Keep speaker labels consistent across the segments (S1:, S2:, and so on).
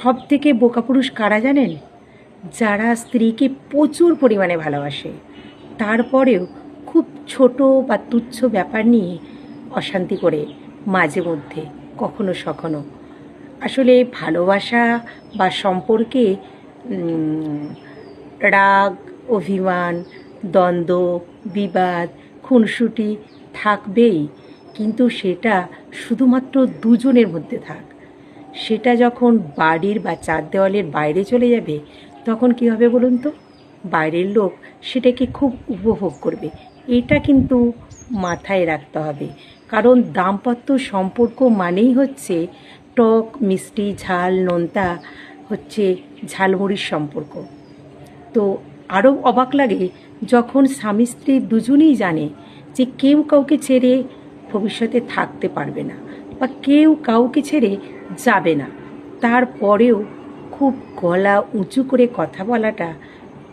S1: সব থেকে বোকা পুরুষ কারা জানেন? যারা স্ত্রীকে প্রচুর পরিমাণে ভালোবাসে, তারপরেও খুব ছোট বা তুচ্ছ ব্যাপার নিয়ে অশান্তি করে মাঝে মধ্যে, কখনো সখনো। আসলে ভালোবাসা বা সম্পর্কে রাগ, অভিমান, দ্বন্দ্ব, বিবাদ, খুনসুটি থাকবেই, কিন্তু সেটা শুধুমাত্র দুজনের মধ্যে থাক। সেটা যখন বাড়ির বা চার দেওয়ালের বাইরে চলে যাবে, তখন কী হবে বলুন তো? বাইরের লোক সেটাকে খুব উপভোগ করবে। এটা কিন্তু মাথায় রাখতে হবে, কারণ দাম্পত্য সম্পর্ক মানেই হচ্ছে টক, মিষ্টি, ঝাল, নোনতা, হচ্ছে ঝালমুড়ির সম্পর্ক। তো আরও অবাক লাগে যখন স্বামী স্ত্রী দুজনেই জানে যে কেউ কাউকে ছেড়ে ভবিষ্যতে থাকতে পারবে না, বা কেউ কাউকে ছেড়ে যাবে না, তারপরেও খুব গলা উঁচু করে কথা বলাটা,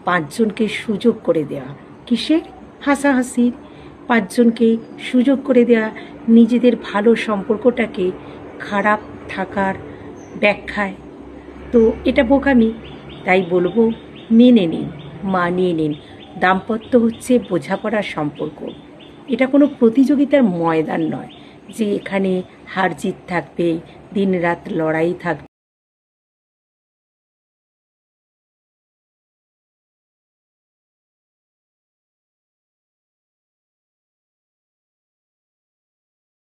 S1: পাঁচজনকে সুযোগ করে দেওয়া। কিসের? হাসাহাসির। পাঁচজনকে সুযোগ করে দেওয়া নিজেদের ভালো সম্পর্কটাকে খারাপ থাকার ব্যাখ্যায়। তো এটা বোকামি। তাই বলবো, মেনে নিন, মানিয়ে নিন। দাম্পত্য হচ্ছে বোঝাপড়ার সম্পর্ক। এটা কোনো প্রতিযোগিতার ময়দান নয় যে এখানে হার জিত থাকবে, দিন রাত লড়াই থাকবে।